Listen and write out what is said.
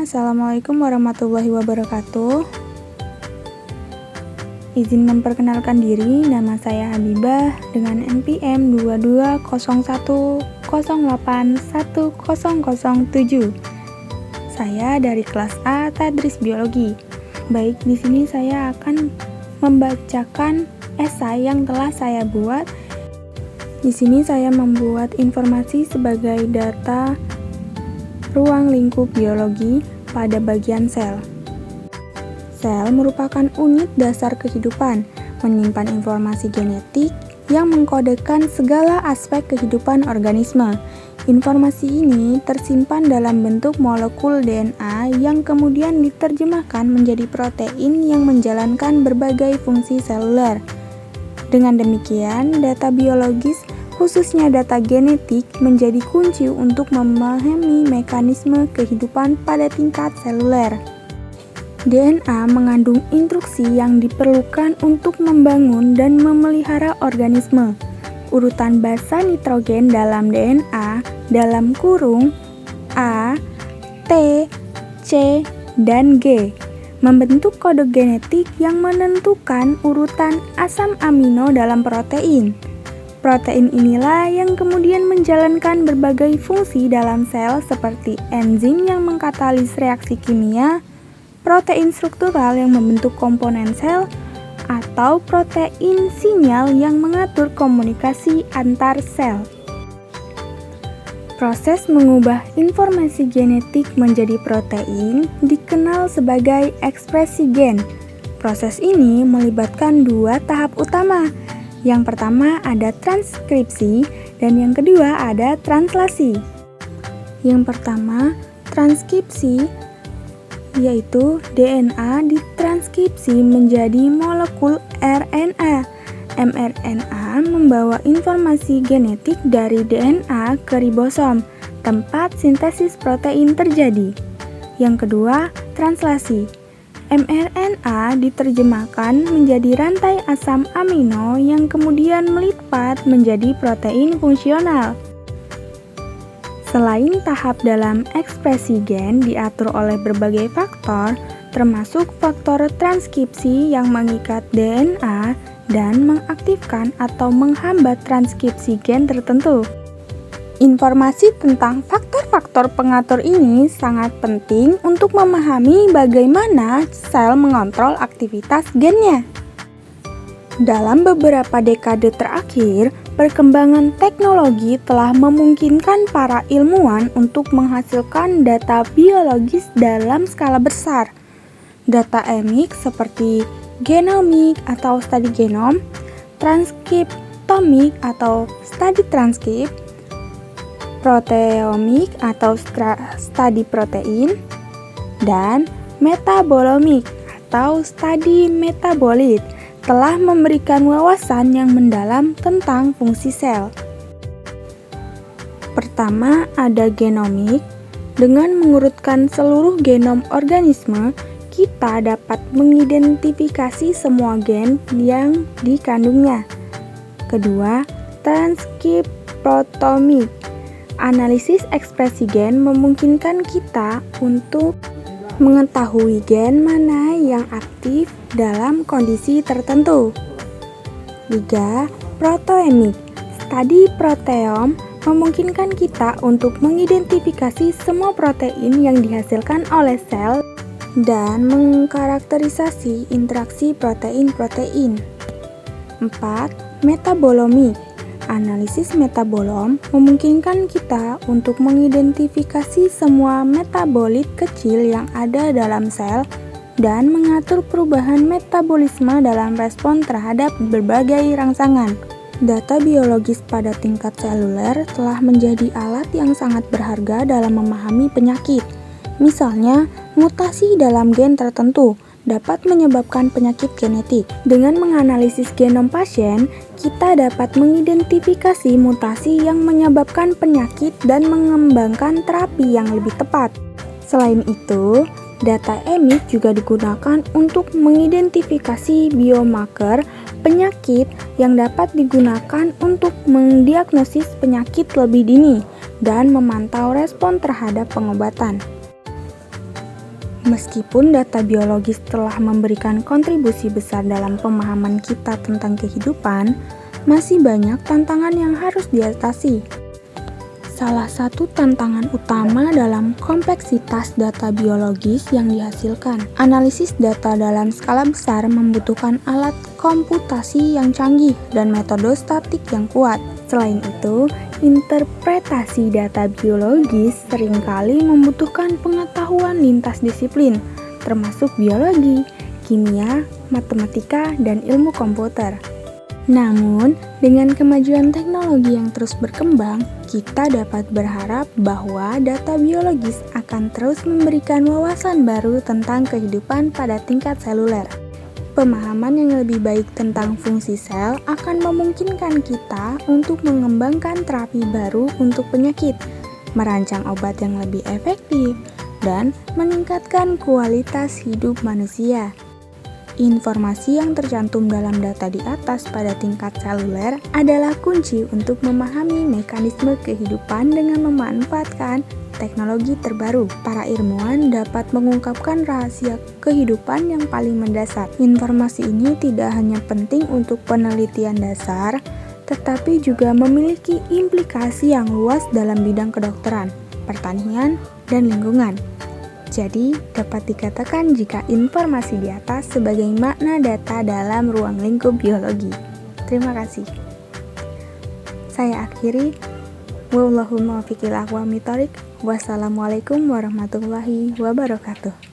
Assalamualaikum warahmatullahi wabarakatuh. Izin memperkenalkan diri, nama saya Habibah dengan NPM 2201081007. Saya dari kelas A Tadris Biologi. Baik, di sini saya akan membacakan esai yang telah saya buat. Di sini saya membuat informasi sebagai data ruang lingkup biologi pada bagian sel. Sel merupakan unit dasar kehidupan, menyimpan informasi genetik yang mengkodekan segala aspek kehidupan organisme. Informasi ini tersimpan dalam bentuk molekul DNA yang kemudian diterjemahkan menjadi protein yang menjalankan berbagai fungsi seluler. Dengan demikian, data biologis khususnya data genetik menjadi kunci untuk memahami mekanisme kehidupan pada tingkat seluler. DNA mengandung instruksi yang diperlukan untuk membangun dan memelihara organisme. Urutan basa nitrogen dalam DNA dalam kurung A, T, C, dan G membentuk kode genetik yang menentukan urutan asam amino dalam protein. Protein inilah yang kemudian menjalankan berbagai fungsi dalam sel seperti enzim yang mengkatalis reaksi kimia, protein struktural yang membentuk komponen sel, atau protein sinyal yang mengatur komunikasi antar sel. Proses mengubah informasi genetik menjadi protein dikenal sebagai ekspresi gen. Proses ini melibatkan dua tahap utama. Yang pertama ada transkripsi dan yang kedua ada translasi. Yang pertama, transkripsi, yaitu DNA ditranskripsi menjadi molekul RNA. mRNA membawa informasi genetik dari DNA ke ribosom, tempat sintesis protein terjadi. Yang kedua, translasi. mRNA diterjemahkan menjadi rantai asam amino yang kemudian melipat menjadi protein fungsional. Selain tahap dalam ekspresi gen diatur oleh berbagai faktor, termasuk faktor transkripsi yang mengikat DNA dan mengaktifkan atau menghambat transkripsi gen tertentu. Informasi tentang faktor-faktor pengatur ini sangat penting untuk memahami bagaimana sel mengontrol aktivitas gennya. Dalam beberapa dekade terakhir, perkembangan teknologi telah memungkinkan para ilmuwan untuk menghasilkan data biologis dalam skala besar. Data emik seperti genomik atau studi genom, transkriptomik atau studi transkrip, proteomik atau studi protein, dan metabolomik atau studi metabolit telah memberikan wawasan yang mendalam tentang fungsi sel. Pertama ada genomik. Dengan mengurutkan seluruh genom organisme, kita dapat mengidentifikasi semua gen yang dikandungnya. Kedua, transkriptomik. Analisis ekspresi gen memungkinkan kita untuk mengetahui gen mana yang aktif dalam kondisi tertentu. 3. Proteomik. Studi proteom memungkinkan kita untuk mengidentifikasi semua protein yang dihasilkan oleh sel dan mengkarakterisasi interaksi protein-protein. 4. Metabolomik. Analisis metabolom memungkinkan kita untuk mengidentifikasi semua metabolit kecil yang ada dalam sel dan mengatur perubahan metabolisme dalam respon terhadap berbagai rangsangan. Data biologis pada tingkat seluler telah menjadi alat yang sangat berharga dalam memahami penyakit. Misalnya, mutasi dalam gen tertentu dapat menyebabkan penyakit genetik. Dengan menganalisis genom pasien, kita dapat mengidentifikasi mutasi yang menyebabkan penyakit dan mengembangkan terapi yang lebih tepat. Selain itu, data emik juga digunakan untuk mengidentifikasi biomarker penyakit yang dapat digunakan untuk mendiagnosis penyakit lebih dini dan memantau respon terhadap pengobatan. Meskipun data biologis telah memberikan kontribusi besar dalam pemahaman kita tentang kehidupan, masih banyak tantangan yang harus diatasi. Salah satu tantangan utama dalam kompleksitas data biologis yang dihasilkan. Analisis data dalam skala besar membutuhkan alat komputasi yang canggih dan metode statik yang kuat. Selain itu, interpretasi data biologis seringkali membutuhkan pengetahuan lintas disiplin, termasuk biologi, kimia, matematika, dan ilmu komputer. Namun, dengan kemajuan teknologi yang terus berkembang, kita dapat berharap bahwa data biologis akan terus memberikan wawasan baru tentang kehidupan pada tingkat seluler. Pemahaman yang lebih baik tentang fungsi sel akan memungkinkan kita untuk mengembangkan terapi baru untuk penyakit, merancang obat yang lebih efektif, dan meningkatkan kualitas hidup manusia. Informasi yang tercantum dalam data di atas pada tingkat seluler adalah kunci untuk memahami mekanisme kehidupan dengan memanfaatkan teknologi terbaru. Para ilmuwan dapat mengungkapkan rahasia kehidupan yang paling mendasar. Informasi ini tidak hanya penting untuk penelitian dasar, tetapi juga memiliki implikasi yang luas dalam bidang kedokteran, pertanian, dan lingkungan. Jadi, dapat dikatakan jika informasi di atas sebagai makna data dalam ruang lingkup biologi. Terima kasih. Saya akhiri. Wallahul muwaffiq ila aqwamit thoriq. Wassalamualaikum warahmatullahi wabarakatuh.